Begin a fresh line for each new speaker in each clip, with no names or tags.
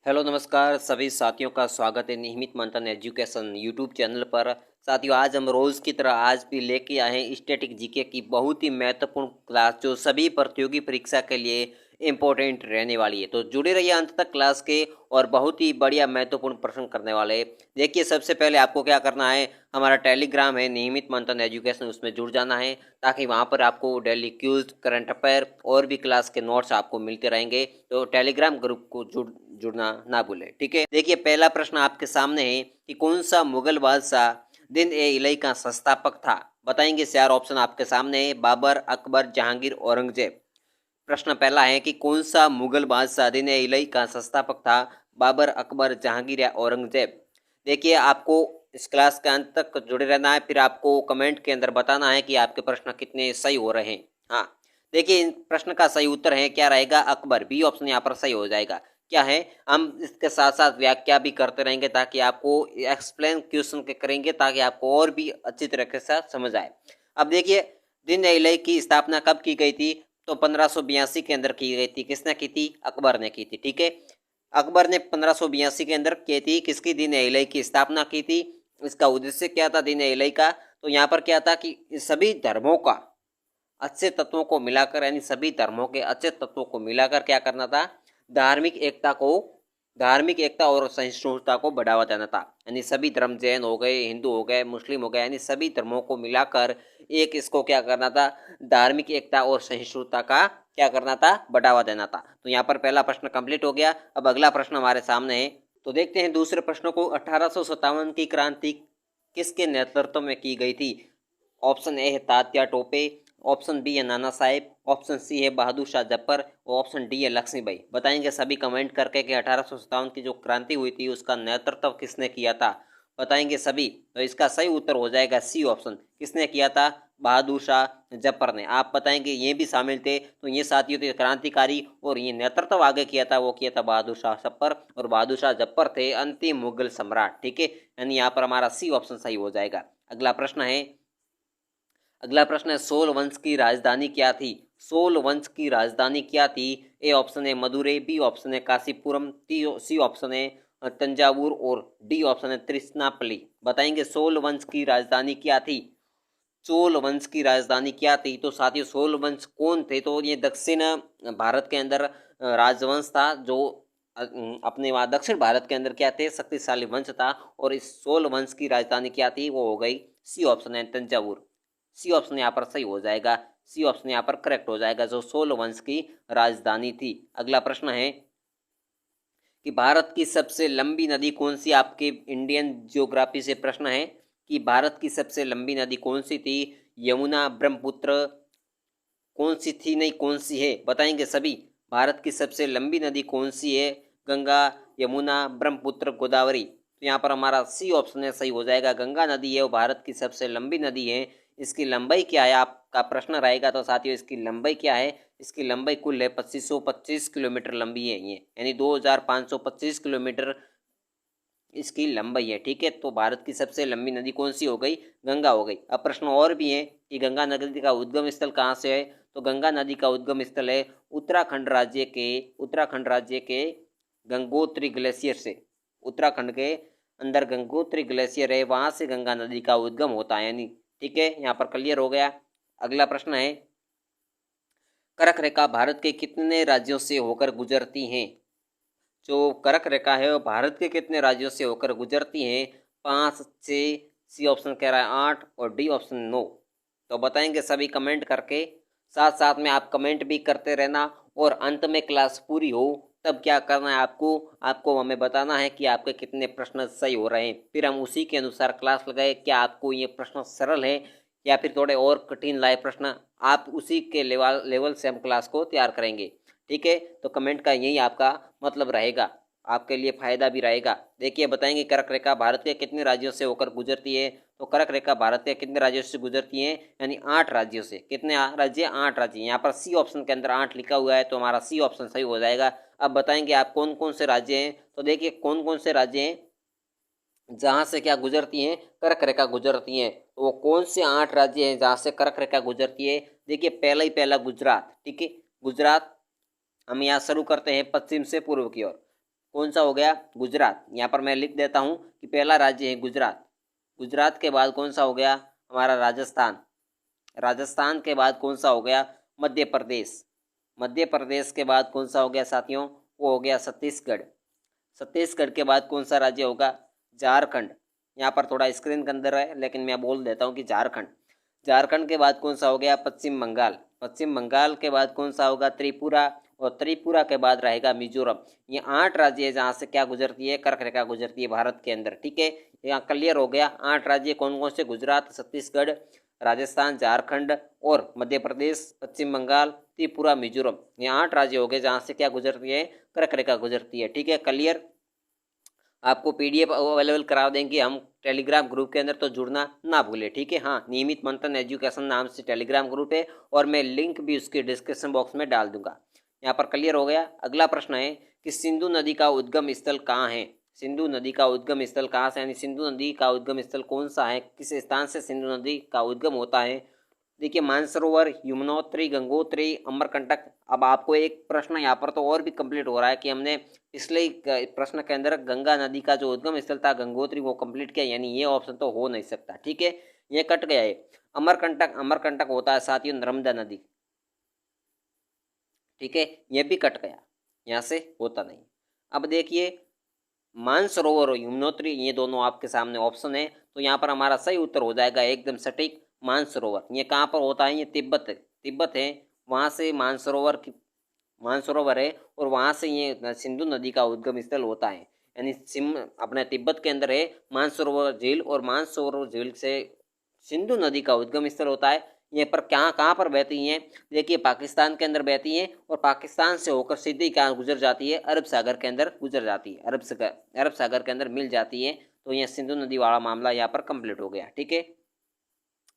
Hello नमस्कार सभी साथियों का स्वागत है नियमित मंथन एजुकेशन यूट्यूब चैनल पर। साथियों आज हम रोज़ की तरह आज भी लेके आए हैं स्टैटिक जीके की बहुत ही महत्वपूर्ण क्लास जो सभी प्रतियोगी परीक्षा के लिए इम्पोर्टेंट रहने वाली है। तो जुड़े रहिए अंत तक क्लास के और बहुत ही बढ़िया महत्वपूर्ण प्रश्न करने वाले हैं। देखिए सबसे पहले आपको क्या करना है, हमारा टेलीग्राम है नियमित मंथन एजुकेशन, उसमें जुड़ जाना है ताकि वहाँ पर आपको डेली क्यूज करंट अफेयर और भी क्लास के नोट्स आपको मिलते रहेंगे। तो टेलीग्राम ग्रुप को जुड़ना ना भूलें, ठीक है। देखिए पहला प्रश्न आपके सामने है कि कौन सा मुगल बादशाह दिन ए इलाई का संस्थापक था। बताएंगे चार ऑप्शन आपके सामने है, बाबर, अकबर, जहांगीर, औरंगजेब। प्रश्न पहला है कि कौन सा मुगल बादशाह दिन ए इलाई का संस्थापक था, बाबर, अकबर, जहांगीर या औरंगजेब। देखिए आपको इस क्लास के अंत तक जुड़े रहना है, फिर आपको कमेंट के अंदर बताना है कि आपके प्रश्न कितने सही हो रहे हैं। हाँ देखिए इन प्रश्न का सही उत्तर है क्या रहेगा, अकबर। बी ऑप्शन यहाँ पर सही हो जाएगा। क्या है, हम इसके साथ साथ व्याख्या भी करते रहेंगे ताकि आपको एक्सप्लेन क्वेश्चन के करेंगे ताकि आपको और भी अच्छी तरीके से समझ आए। अब देखिए दिन ए इलाई की स्थापना कब की गई थी, तो 1582 के अंदर की गई थी। किसने की थी, अकबर ने की थी, ठीक है। अकबर ने 1582 के अंदर की थी किसकी, दीन ए इलाही की स्थापना की थी। इसका उद्देश्य क्या था दीन ए इलाही का, तो यहाँ पर क्या था कि सभी धर्मों का अच्छे तत्वों को मिलाकर, यानी सभी धर्मों के अच्छे तत्वों को मिलाकर क्या करना था, धार्मिक एकता को, धार्मिक एकता और सहिष्णुता को बढ़ावा देना था। यानी सभी धर्म, जैन हो गए, हिंदू हो गए, मुस्लिम हो गए, यानी सभी धर्मों को मिलाकर एक इसको क्या करना था, धार्मिक एकता और सहिष्णुता का क्या करना था, बढ़ावा देना था। तो यहाँ पर पहला प्रश्न कंप्लीट हो गया। अब अगला प्रश्न हमारे सामने है, तो देखते हैं दूसरे प्रश्न को। 1857 की क्रांति किसके नेतृत्व में की गई थी। ऑप्शन ए है तात्या टोपे, ऑप्शन बी है नाना साहेब, ऑप्शन सी है बहादुर शाह जफर और ऑप्शन डी है लक्ष्मीबाई। बताएंगे सभी कमेंट करके कि 1857 की जो क्रांति हुई थी उसका नेतृत्व किसने किया था। बताएंगे सभी, तो इसका सही उत्तर हो जाएगा सी ऑप्शन। किसने किया था, बहादुर शाह जफर ने। आप बताएंगे ये भी शामिल थे, तो ये साथियों थे क्रांतिकारी और ये नेतृत्व आगे किया था, वो किया था बहादुर शाह जफर, और बहादुर शाह जफर थे अंतिम मुगल सम्राट, ठीक है। यानी यहाँ पर हमारा सी ऑप्शन सही हो जाएगा। अगला प्रश्न है, अगला प्रश्न है सोल वंश की राजधानी क्या थी। सोल वंश की राजधानी क्या थी। ए ऑप्शन है मदुरै, बी ऑप्शन है काशीपुरम, सी ऑप्शन है तंजावुर और डी ऑप्शन है त्रिशनापल्ली। बताएंगे सोल वंश की राजधानी क्या थी। चोल वंश की राजधानी क्या थी, तो साथियों सोल वंश कौन थे, तो ये दक्षिण भारत के अंदर राजवंश था जो अपने वहाँ दक्षिण भारत के अंदर क्या थे, शक्तिशाली वंश था। और इस सोल वंश की राजधानी क्या थी, वो हो गई सी ऑप्शन है तंजावुर। सी ऑप्शन यहाँ पर सही हो जाएगा, सी ऑप्शन यहाँ पर करेक्ट हो जाएगा, जो सोल वंश की राजधानी थी। अगला प्रश्न है कि भारत की सबसे लंबी नदी कौन सी। आपके इंडियन ज्योग्राफी से प्रश्न है कि भारत की सबसे लंबी नदी कौन सी थी। यमुना, ब्रह्मपुत्र, कौन सी थी, नहीं कौन सी है। बताएंगे सभी, भारत की सबसे लंबी नदी कौन सी है, गंगा, यमुना, ब्रह्मपुत्र, गोदावरी। तो यहाँ पर हमारा सी ऑप्शन है, सही हो जाएगा। गंगा नदी है वो भारत की सबसे लंबी नदी है। इसकी लंबाई क्या है आपका प्रश्न रहेगा, तो साथियों इसकी लंबाई क्या है, इसकी लंबाई कुल है 2525 किलोमीटर लंबी है ये, यानी 2525 किलोमीटर इसकी लंबाई है, ठीक है। तो भारत की सबसे लंबी नदी कौन सी हो गई, गंगा हो गई। अब प्रश्न और भी है कि गंगा नदी का उद्गम स्थल कहाँ से है, तो गंगा नदी का उद्गम स्थल है उत्तराखंड राज्य के गंगोत्री ग्लेशियर से। उत्तराखंड के अंदर गंगोत्री ग्लेशियर है, वहां से गंगा नदी का उद्गम होता है, यानी ठीक है। यहाँ पर क्लियर हो गया। अगला प्रश्न है, कर्क रेखा भारत के कितने राज्यों से होकर गुजरती हैं। जो कर्क रेखा है वो भारत के कितने राज्यों से होकर गुजरती हैं, 5, 6, सी ऑप्शन कह रहा है 8 और डी ऑप्शन 9। तो बताएंगे सभी कमेंट करके, साथ साथ में आप कमेंट भी करते रहना। और अंत में क्लास पूरी हो तब क्या करना है आपको, आपको हमें बताना है कि आपके कितने प्रश्न सही हो रहे हैं, फिर हम उसी के अनुसार क्लास लगाए। क्या आपको ये प्रश्न सरल है या फिर थोड़े और कठिन लाए प्रश्न, आप उसी के लेवल से हम क्लास को तैयार करेंगे, ठीक है। तो कमेंट का यही आपका मतलब रहेगा, आपके लिए फायदा भी रहेगा। देखिए बताएंगे कर्क रेखा भारत के कितने राज्यों से होकर गुजरती है, तो कर्क रेखा भारत के कितने राज्यों से गुजरती है, यानी 8 राज्यों से। कितने राज्य, 8 राज्य। यहाँ पर सी ऑप्शन के अंदर 8 लिखा हुआ है, तो हमारा सी ऑप्शन सही हो जाएगा। अब बताएंगे आप कौन कौन से राज्य हैं, तो देखिए कौन कौन से राज्य हैं जहाँ से क्या गुजरती हैं, कर्क रेखा गुजरती हैं। तो वो कौन से 8 राज्य हैं जहाँ से कर्क रेखा गुजरती है। देखिए पहला ही पहला गुजरात, ठीक है। गुजरात, हम यहाँ शुरू करते हैं पश्चिम से पूर्व की ओर। कौन सा हो गया? गुजरात। यहाँ पर मैं लिख देता हूँ कि पहला राज्य है गुजरात। गुजरात के बाद कौन सा हो गया? हमारा राजस्थान। राजस्थान के बाद कौन सा हो गया? मध्य प्रदेश। मध्य प्रदेश के बाद कौन सा हो गया साथियों? वो हो गया छत्तीसगढ़। छत्तीसगढ़ के बाद कौन सा राज्य होगा? झारखंड। यहाँ पर थोड़ा स्क्रीन के अंदर है लेकिन मैं बोल देता हूँ कि झारखंड। झारखंड के बाद कौन सा हो गया? पश्चिम बंगाल। पश्चिम बंगाल के बाद कौन सा होगा? त्रिपुरा। और त्रिपुरा के बाद रहेगा मिजोरम। ये 8 राज्य है जहाँ से क्या गुजरती है? कर्क रेखा गुजरती है भारत के अंदर। ठीक है, यहाँ क्लियर हो गया। 8 राज्य कौन कौन से? गुजरात, छत्तीसगढ़, राजस्थान, झारखंड और मध्य प्रदेश, पश्चिम बंगाल, त्रिपुरा, मिजोरम। ये 8 राज्य हो गए जहाँ से क्या गुजरती है? कर्क रेखा गुजरती है। ठीक है, क्लियर। आपको पीडीएफ अवेलेबल करा देंगे हम टेलीग्राम ग्रुप के अंदर, तो जुड़ना ना भूले। ठीक है, हाँ, नियमित मंथन एजुकेशन नाम से टेलीग्राम ग्रुप है और मैं लिंक भी उसके डिस्क्रिप्शन बॉक्स में डाल दूंगा। यहाँ पर क्लियर हो गया। अगला प्रश्न है कि सिंधु नदी का उद्गम स्थल कहाँ है? सिंधु नदी का उद्गम स्थल कहाँ से, यानी सिंधु नदी का उद्गम स्थल कौन सा है? किस स्थान से सिंधु नदी का उद्गम होता है? देखिए, मानसरोवर, यमुनोत्री, गंगोत्री, अमरकंटक। अब आपको एक प्रश्न यहाँ पर तो और भी कंप्लीट हो रहा है कि हमने पिछले प्रश्न के अंदर गंगा नदी का जो उद्गम स्थल था गंगोत्री वो कंप्लीट किया, यानी ये ऑप्शन तो हो नहीं सकता। ठीक है, ये कट गया है। अमरकंटक, अमरकंटक होता है साथियों नर्मदा नदी। ठीक है, ये भी कट गया, यहाँ से होता नहीं। अब देखिए, मानसरोवर और यमुनोत्री, ये दोनों आपके सामने ऑप्शन है, तो यहाँ पर हमारा सही उत्तर हो जाएगा एकदम सटीक मानसरोवर। ये कहाँ पर होता है? ये तिब्बत है, तिब्बत है, वहाँ से मानसरोवर है और वहाँ से ये सिंधु नदी का उद्गम स्थल होता है। यानी अपने तिब्बत के अंदर है मानसरोवर झील और मानसरोवर झील से सिंधु नदी का उद्गम स्थल होता है। ये पर कहाँ पर बहती हैं? देखिए, पाकिस्तान के अंदर बहती हैं और पाकिस्तान से होकर सीधी कहाँ गुजर जाती है? अरब सागर के अंदर गुजर जाती है, अरब सागर के अंदर मिल जाती है। तो यह सिंधु नदी वाला मामला यहाँ पर कंप्लीट हो गया। ठीक है,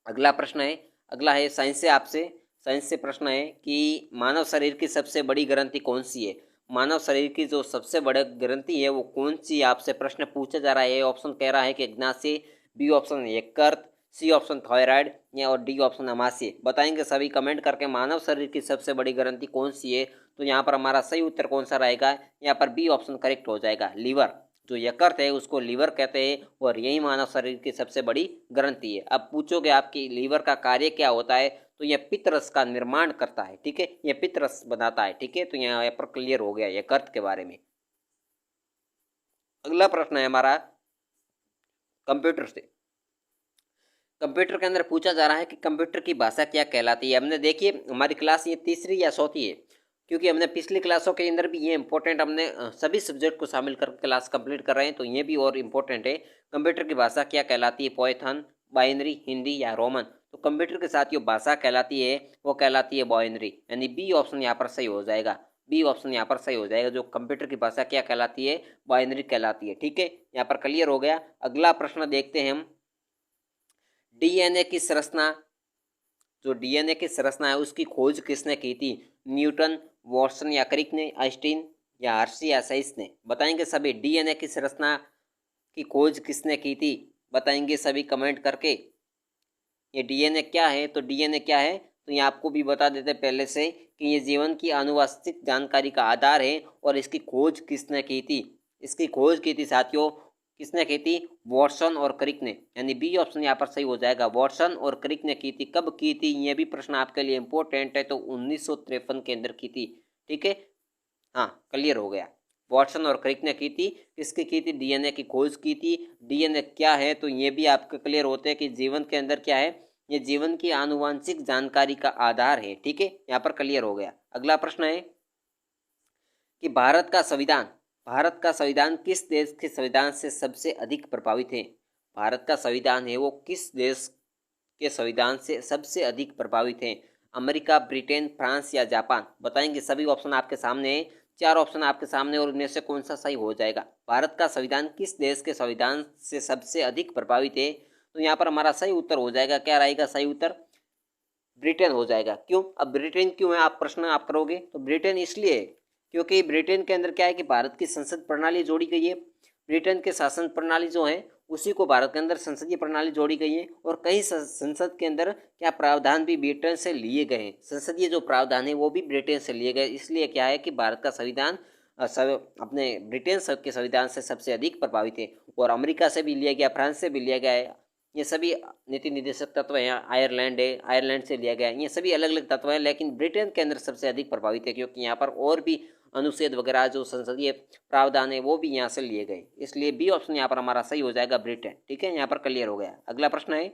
अगला प्रश्न है, अगला है साइंस से आपसे। साइंस से प्रश्न है कि मानव शरीर की सबसे बड़ी ग्रंथि कौन सी है? मानव शरीर की जो सबसे बड़ी ग्रंथि है वो कौन सी? आपसे प्रश्न पूछा जा रहा है। ए ऑप्शन कह रहा है कि अग्नाशय, बी ऑप्शन यकृत, सी ऑप्शन थायराइड या और डी ऑप्शन अमाशय। बताएंगे सभी कमेंट करके मानव शरीर की सबसे बड़ी ग्रंथि कौन सी है। तो यहाँ पर हमारा सही उत्तर कौन सा रहेगा? यहाँ पर बी ऑप्शन करेक्ट हो जाएगा, लीवर। जो यकृत है उसको लीवर कहते हैं और यही मानव शरीर की सबसे बड़ी ग्रंथि है। अब पूछोगे आपकी लीवर का कार्य क्या होता है, तो यह पित्तरस का निर्माण करता है। ठीक है, यह पित्तरस बनाता है। ठीक है, तो यहाँ पर क्लियर हो गया यकृत के बारे में। अगला प्रश्न है हमारा कंप्यूटर से। कंप्यूटर के अंदर पूछा जा रहा है कि कंप्यूटर की भाषा क्या कहलाती है। हमने देखिए हमारी क्लास ये तीसरी या चौथी है, क्योंकि हमने पिछली क्लासों के अंदर भी ये इंपॉर्टेंट हमने सभी सब्जेक्ट को शामिल कर क्लास कंप्लीट कर रहे हैं, तो ये भी और इम्पोर्टेंट है। कंप्यूटर की भाषा क्या कहलाती है? पाइथन, बाइनरी, हिंदी या रोमन? तो कंप्यूटर के साथ जो भाषा कहलाती है वो कहलाती है बाइनरी, यानी बी ऑप्शन यहाँ पर सही हो जाएगा। बी ऑप्शन यहाँ पर सही हो जाएगा। जो कंप्यूटर की भाषा क्या कहलाती है? बाइनरी कहलाती है। ठीक है, यहाँ पर क्लियर हो गया। अगला प्रश्न देखते हैं हम। डीएनए की संरचना, जो डीएनए की संरचना है उसकी खोज किसने की थी? न्यूटन, वॉटसन या क्रिक ने, आइंस्टीन या हर्शी या साइंस ने? बताएंगे सभी डीएनए की संरचना की खोज किसने की थी। बताएंगे सभी कमेंट करके। ये डीएनए क्या है? तो डीएनए क्या है तो ये आपको भी बता देते पहले से कि ये जीवन की आनुवंशिक जानकारी का आधार है और इसकी खोज किसने की थी? इसकी खोज की थी साथियों, किसने की थी? वॉटसन और क्रिक ने, यानी बी ऑप्शन यहाँ पर सही हो जाएगा। वॉटसन और क्रिक ने की थी। कब की थी? ये भी प्रश्न आपके लिए इंपॉर्टेंट है, तो 1953 के अंदर की थी। ठीक है, हाँ, क्लियर हो गया। वॉटसन और क्रिक ने की थी। किसकी की थी? डीएनए की खोज की थी। डीएनए क्या है तो ये भी आपके क्लियर होते हैं कि जीवन के अंदर क्या है? ये जीवन की आनुवंशिक जानकारी का आधार है। ठीक है, यहाँ पर क्लियर हो गया। अगला प्रश्न है कि भारत का संविधान किस देश के संविधान से सबसे अधिक प्रभावित है? भारत का संविधान है वो किस देश के संविधान से सबसे अधिक प्रभावित है? अमेरिका, ब्रिटेन, फ्रांस या जापान? बताएंगे सभी ऑप्शन आपके सामने है। 4 ऑप्शन आपके सामने और उनमें से कौन सा सही हो जाएगा? भारत का संविधान किस देश के संविधान से सबसे अधिक प्रभावित है? तो यहाँ पर हमारा सही उत्तर हो जाएगा, क्या रहेगा सही उत्तर? ब्रिटेन हो जाएगा। क्यों? अब ब्रिटेन क्यों है आप प्रश्न आप करोगे, तो ब्रिटेन इसलिए है क्योंकि ब्रिटेन के अंदर क्या है कि भारत की संसद प्रणाली जोड़ी गई है। ब्रिटेन के शासन प्रणाली जो है उसी को भारत के अंदर संसदीय प्रणाली जोड़ी गई है और कई संसद के अंदर क्या प्रावधान भी ब्रिटेन से लिए गए हैं। संसदीय जो प्रावधान है वो भी ब्रिटेन से लिए गए। इसलिए क्या है कि भारत का संविधान सब अपने ब्रिटेन के संविधान से सबसे अधिक प्रभावित है, और अमेरिका से भी लिया गया, फ्रांस से भी लिया गया है। ये सभी नीति निर्देशक तत्व हैं। आयरलैंड है, आयरलैंड से लिया गया है। ये सभी अलग अलग तत्व हैं, लेकिन ब्रिटेन के अंदर सबसे अधिक प्रभावित है, क्योंकि यहाँ पर और भी अनुच्छेद वगैरह जो संसदीय प्रावधान है वो भी यहाँ से लिए गए। इसलिए बी ऑप्शन यहाँ पर हमारा सही हो जाएगा, ब्रिटेन। ठीक है, यहाँ पर क्लियर हो गया। अगला प्रश्न है,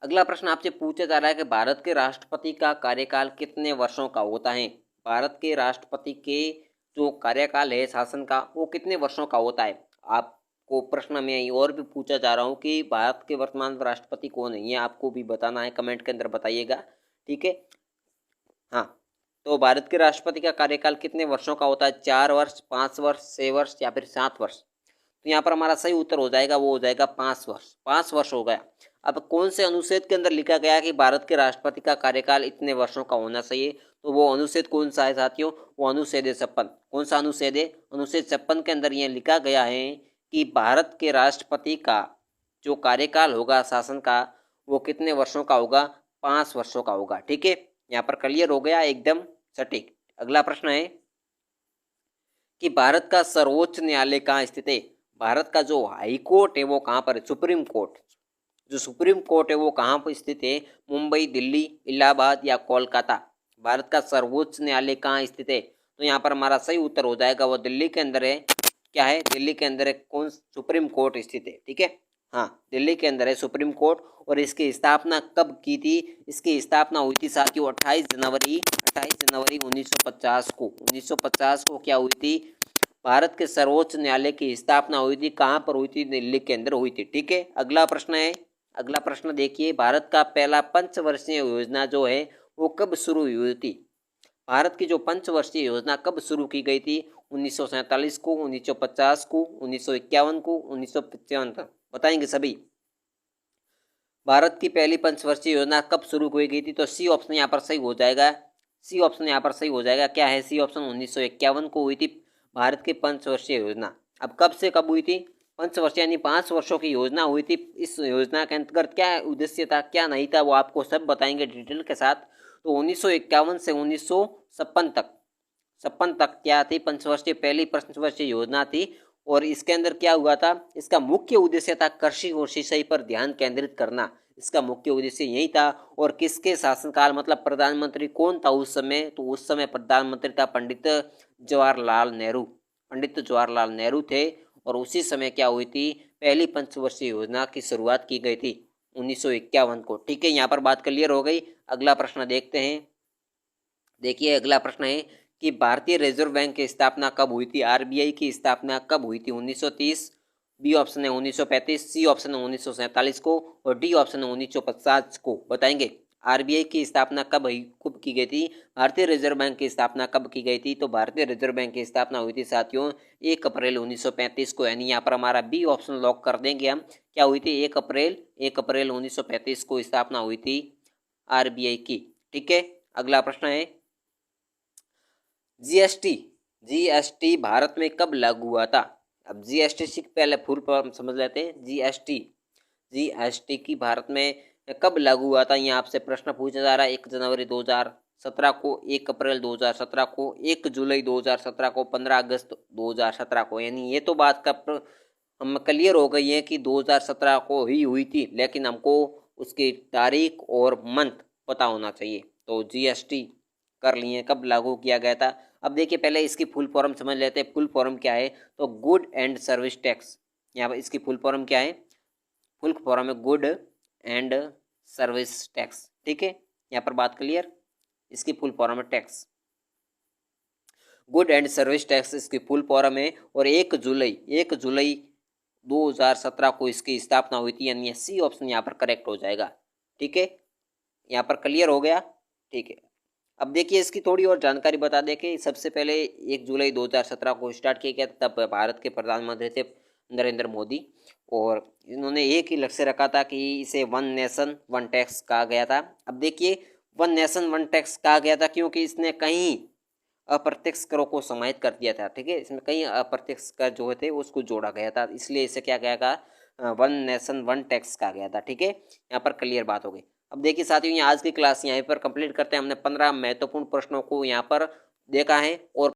अगला प्रश्न आपसे पूछा जा रहा है कि भारत के राष्ट्रपति का कार्यकाल कितने वर्षों का होता है। भारत के राष्ट्रपति के जो कार्यकाल है शासन का, वो कितने वर्षों का होता है। आपको प्रश्न में और भी पूछा जा रहा हूँ कि भारत के वर्तमान राष्ट्रपति कौन है, ये आपको भी बताना है, कमेंट के अंदर बताइएगा। ठीक है, हाँ, तो भारत के राष्ट्रपति का कार्यकाल कितने वर्षों का होता है, 4 वर्ष, 5 वर्ष, 6 वर्ष या फिर 7 वर्ष। तो यहाँ पर हमारा सही उत्तर हो जाएगा, वो हो जाएगा 5 वर्ष। 5 वर्ष हो गया। अब कौन से अनुच्छेद के अंदर लिखा गया कि भारत के राष्ट्रपति का कार्यकाल इतने वर्षों का होना चाहिए, तो वो अनुच्छेद कौन सा है साथियों, वो अनुच्छेद 56। कौन सा अनुच्छेद है, अनुच्छेद 56 के अंदर यह लिखा गया है कि भारत के राष्ट्रपति का जो कार्यकाल होगा शासन का, वो कितने वर्षों का होगा, 5 वर्षों का होगा। ठीक है, यहाँ पर क्लियर हो गया, एकदम सटीक। अगला प्रश्न है कि भारत का सर्वोच्च न्यायालय कहाँ स्थित है। भारत का जो हाई कोर्ट है वो कहाँ पर है, सुप्रीम कोर्ट। जो सुप्रीम कोर्ट है वो कहाँ पर स्थित है, मुंबई, दिल्ली, इलाहाबाद या कोलकाता। भारत का सर्वोच्च न्यायालय कहाँ स्थित है, तो यहाँ पर हमारा सही उत्तर हो जाएगा, वो दिल्ली के अंदर है। क्या है, दिल्ली के अंदर है, कौन, सुप्रीम कोर्ट स्थित है। ठीक है, हाँ, दिल्ली के अंदर है सुप्रीम कोर्ट। और इसकी स्थापना कब की थी, इसकी स्थापना हुई थी साथियों 28 जनवरी 1950 को। 1950 को क्या हुई थी, भारत के सर्वोच्च न्यायालय की स्थापना हुई थी। कहाँ पर हुई थी, दिल्ली के अंदर हुई थी। ठीक है, अगला प्रश्न है, अगला प्रश्न देखिए, भारत का पहला पंचवर्षीय योजना जो है वो कब शुरू हुई थी। भारत की जो पंचवर्षीय योजना कब शुरू की गई थी, 1947 को, 1950 को, 1951 को, 1955 तक। बताएंगे सभी। भारत की पहली पंचवर्षीय योजना कब शुरू की गई थी, तो सी ऑप्शन यहाँ पर सही हो जाएगा। सी ऑप्शन यहाँ पर सही हो जाएगा। क्या है सी ऑप्शन, 1951 को हुई थी भारत की पंचवर्षीय योजना। अब कब से कब हुई थी, पंचवर्षीय यानी 5 वर्षों की योजना हुई थी। इस योजना के अंतर्गत क्या उद्देश्य था, क्या नहीं था, वो आपको सब बताएंगे डिटेल के साथ। तो 1951 से 1956 तक, 56 तक क्या थी, पंचवर्षीय, पहली पंचवर्षीय योजना थी। और इसके अंदर क्या हुआ था, इसका मुख्य उद्देश्य था कृषि और सिंचाई पर ध्यान केंद्रित करना। इसका मुख्य उद्देश्य यही था। और किसके शासनकाल, मतलब प्रधानमंत्री कौन था उस समय, तो उस समय प्रधानमंत्री था पंडित जवाहरलाल नेहरू। पंडित जवाहरलाल नेहरू थे। और उसी समय क्या हुई थी, पहली पंचवर्षीय योजना की शुरुआत की गई थी 1951 को। ठीक है, यहाँ पर बात क्लियर हो गई। अगला प्रश्न देखते हैं। देखिए अगला प्रश्न है कि भारतीय रिजर्व बैंक की स्थापना कब हुई थी, आरबीआई की स्थापना कब हुई थी, 1930, बी ऑप्शन है 1935, सी ऑप्शन है 1947 को, और डी ऑप्शन है 1950 को। बताएंगे आरबीआई की स्थापना कब की गई थी, भारतीय रिजर्व बैंक की स्थापना कब की गई थी। तो भारतीय रिजर्व बैंक की स्थापना हुई थी साथियों 1 अप्रैल 1935 को। यानी यहाँ पर हमारा बी ऑप्शन लॉक कर देंगे हम। क्या हुई थी, 1 अप्रैल 1935 को स्थापना हुई थी आरबीआई की। ठीक है, अगला प्रश्न है जीएसटी भारत में कब लागू हुआ था। अब जीएसटी से पहले फुल फॉर्म समझ लेते हैं। जीएसटी की भारत में कब लागू हुआ था, यहाँ आपसे प्रश्न पूछा जा रहा है। 1 जनवरी 2017 को, 1 अप्रैल 2017 को, 1 जुलाई 2017 को, 15 अगस्त 2017 को। यानी ये तो बात का हम क्लियर हो गई है कि 2017 को ही हुई थी, लेकिन हमको उसकी तारीख और मंथ पता होना चाहिए। तो जीएसटी कर लिए, कब लागू किया गया था। अब देखिए पहले इसकी फुल फॉर्म समझ लेते हैं। फुल फॉर्म क्या है, तो गुड एंड सर्विस टैक्स। यहाँ पर इसकी फुल फॉर्म क्या है, फुल फॉर्म है गुड एंड सर्विस टैक्स। ठीक है, यहाँ पर बात क्लियर। इसकी फुल फॉर्म है tax, good and service tax इसकी फुल फॉर्म है। और 1 जुलाई 2017 को इसकी स्थापना हुई थी। यानी सी ऑप्शन यहाँ पर करेक्ट हो जाएगा। ठीक है, यहाँ पर क्लियर हो गया। ठीक है, अब देखिए इसकी थोड़ी और जानकारी बता दें कि सबसे पहले 1 जुलाई 2017 को स्टार्ट किया गया। तब भारत के प्रधानमंत्री थे नरेंद्र मोदी, और इन्होंने एक ही लक्ष्य रखा था कि इसे 1 नेशन 1 टैक्स कहा गया था। अब देखिए 1 नेशन 1 टैक्स कहा गया था क्योंकि इसने कई अप्रत्यक्ष करों को समाहित कर दिया था। ठीक है, इसमें कई अप्रत्यक्ष कर जो थे उसको जोड़ा गया था, इसलिए इसे क्या गया था, 1 नेशन 1 टैक्स कहा गया था। ठीक है, यहाँ पर क्लियर बात हो गई। अब देखिए साथियों, आज की क्लास यहीं पर कंप्लीट करते हैं। हमने 15 महत्वपूर्ण प्रश्नों को यहाँ पर देखा है और